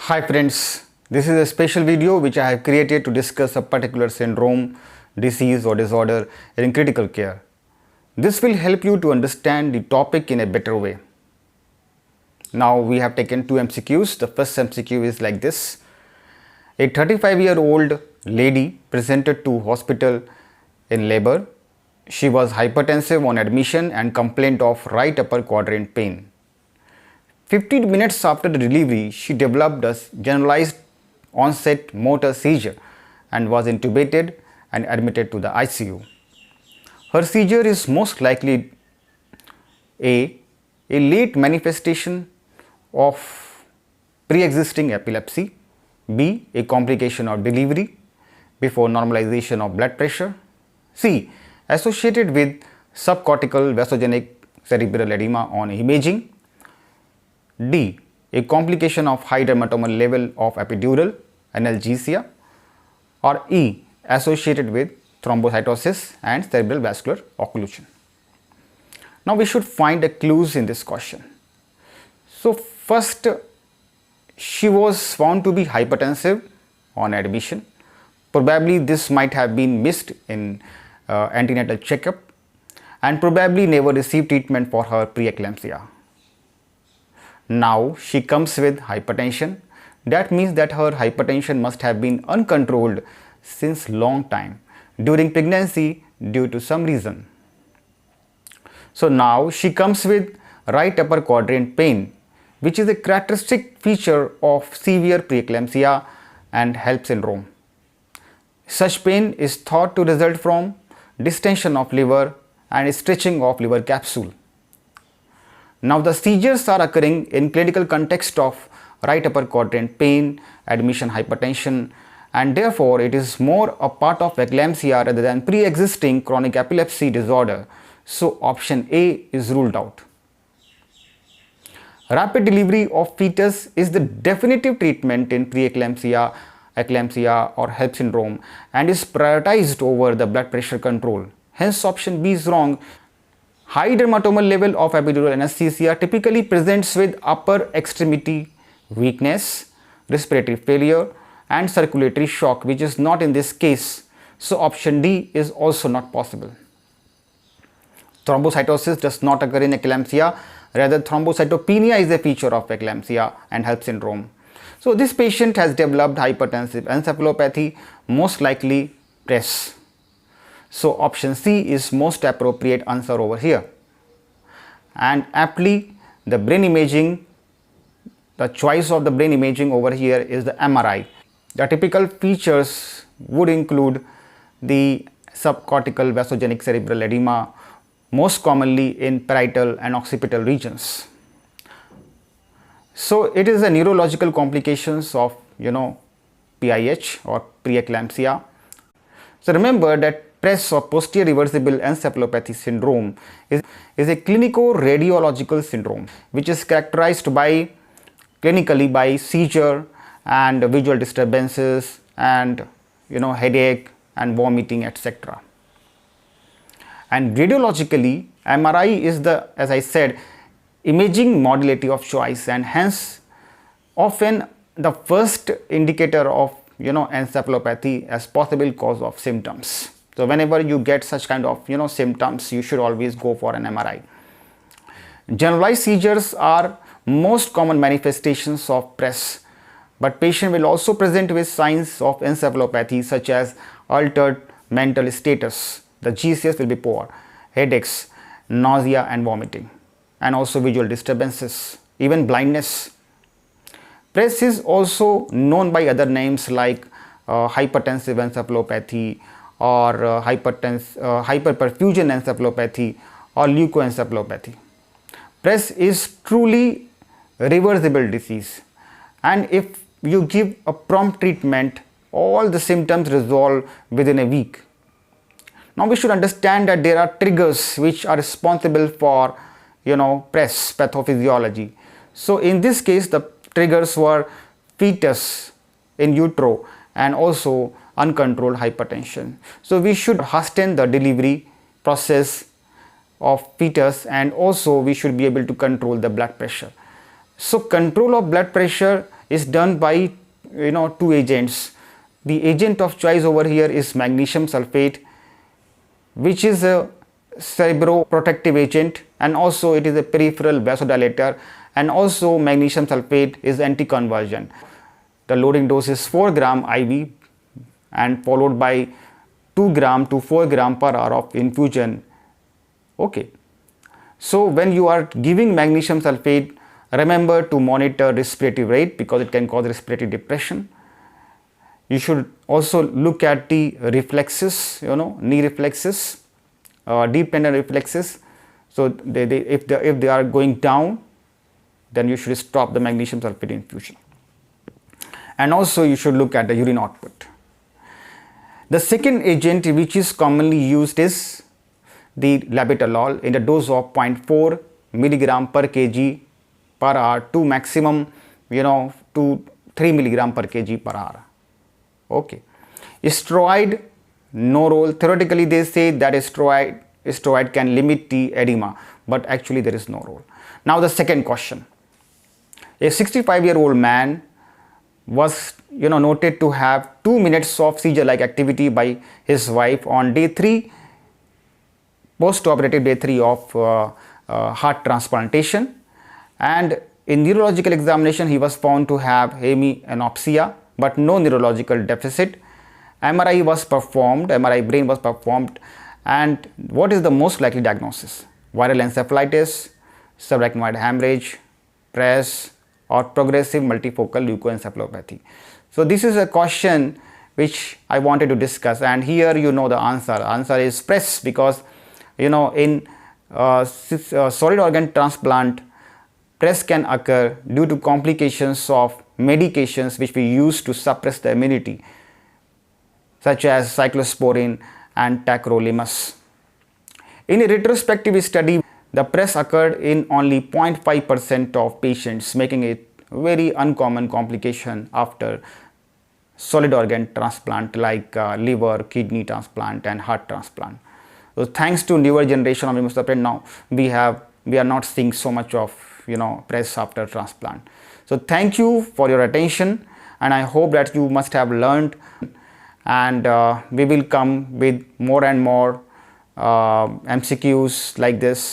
Hi friends, this is a special video which I have created to discuss a particular syndrome, disease or disorder in critical care. This will help you to understand the topic in a better way. Now we have taken two MCQs. The first MCQ is like this. A 35-year-old lady presented to hospital in labor. She was hypertensive on admission and complained of right upper quadrant pain. 15 minutes after the delivery, she developed a generalized onset motor seizure and was intubated and admitted to the ICU. Her seizure is most likely a late manifestation of pre-existing epilepsy, B, a complication of delivery before normalization of blood pressure, C, associated with subcortical vasogenic cerebral edema on imaging, D, a complication of high dermatomal level of epidural analgesia, or E, associated with thrombocytosis and cerebral vascular occlusion. Now we should find the clues in this question. So first, she was found to be hypertensive on admission. Probably this might have been missed in antenatal checkup and probably never received treatment for her preeclampsia. Now she comes with hypertension. That means that her hypertension must have been uncontrolled since long time during pregnancy due to some reason. So now she comes with right upper quadrant pain, which is a characteristic feature of severe preeclampsia and HELLP syndrome. Such pain is thought to result from distension of liver and stretching of liver capsule. Now the seizures are occurring in clinical context of right upper quadrant pain, admission hypertension, and therefore it is more a part of eclampsia rather than pre-existing chronic epilepsy disorder. So option A is ruled out. Rapid delivery of fetus is the definitive treatment in preeclampsia, eclampsia or HELLP syndrome and is prioritized over the blood pressure control. Hence option B is wrong. High dermatomal level of epidural anesthesia typically presents with upper extremity weakness, respiratory failure and circulatory shock, which is not in this case. So option D is also not possible. Thrombocytosis does not occur in eclampsia. Rather, thrombocytopenia is a feature of eclampsia and HELLP syndrome. So this patient has developed hypertensive encephalopathy, most likely PRES. So option C is most appropriate answer over here. And aptly, the brain imaging, the choice of the brain imaging over here is the MRI. The typical features would include the subcortical vasogenic cerebral edema, most commonly in parietal and occipital regions. So it is a neurological complications of PIH or preeclampsia. So remember that PRES or posterior reversible encephalopathy syndrome is a clinico-radiological syndrome which is characterized by clinically by seizure and visual disturbances and headache and vomiting, etc. And radiologically, MRI is the, as I said, imaging modality of choice and hence often the first indicator of encephalopathy as possible cause of symptoms. So whenever you get such kind of symptoms, you should always go for an MRI. Generalized seizures are most common manifestations of PRES, but patient will also present with signs of encephalopathy such as altered mental status. The GCS will be poor, headaches, nausea and vomiting, and also visual disturbances, even blindness. PRES is also known by other names like hypertensive encephalopathy or hyperperfusion encephalopathy or leukoencephalopathy. PRES is truly reversible disease, and if you give a prompt treatment, all the symptoms resolve within a week. Now we should understand that there are triggers which are responsible for PRES pathophysiology. So in this case the triggers were fetus in utero and also uncontrolled hypertension. So we should hasten the delivery process of fetus and also we should be able to control the blood pressure. So control of blood pressure is done by two agents. The agent of choice over here is magnesium sulfate, which is a cerebroprotective agent, and also it is a peripheral vasodilator, and also magnesium sulfate is anticonvulsant. The loading dose is 4 gram IV and followed by 2 gram to 4 gram per hour of infusion. Okay. So when you are giving magnesium sulfate, remember to monitor respiratory rate because it can cause respiratory depression. You should also look at the reflexes, knee reflexes, deep tendon reflexes. So if they are going down, then you should stop the magnesium sulfate infusion. And also you should look at the urine output. The second agent which is commonly used is the labetalol in the dose of 0.4 milligram per kg per hour to maximum to 3 milligram per kg per hour. Okay. Steroid, no role. Theoretically they say that steroid can limit the edema, but actually there is no role. Now the second question. A 65-year-old man was noted to have 2 minutes of seizure-like activity by his wife on day 3, post-operative day 3 of heart transplantation, and in neurological examination he was found to have hemianopsia but no neurological deficit. MRI was performed, MRI brain was performed, and what is the most likely diagnosis? Viral encephalitis, subarachnoid hemorrhage, PRES, or progressive multifocal leukoencephalopathy. So this is a question which I wanted to discuss, and here the answer. Answer is PRES, because in solid organ transplant, PRES can occur due to complications of medications which we use to suppress the immunity, such as cyclosporine and tacrolimus. In a retrospective study, the PRES occurred in only 0.5% of patients, making it very uncommon complication after solid organ transplant like liver, kidney transplant and heart transplant. So thanks to newer generation of immunosuppressant, now we are not seeing so much of PRES after transplant. So thank you for your attention, and I hope that you must have learned, and we will come with more and more MCQs like this.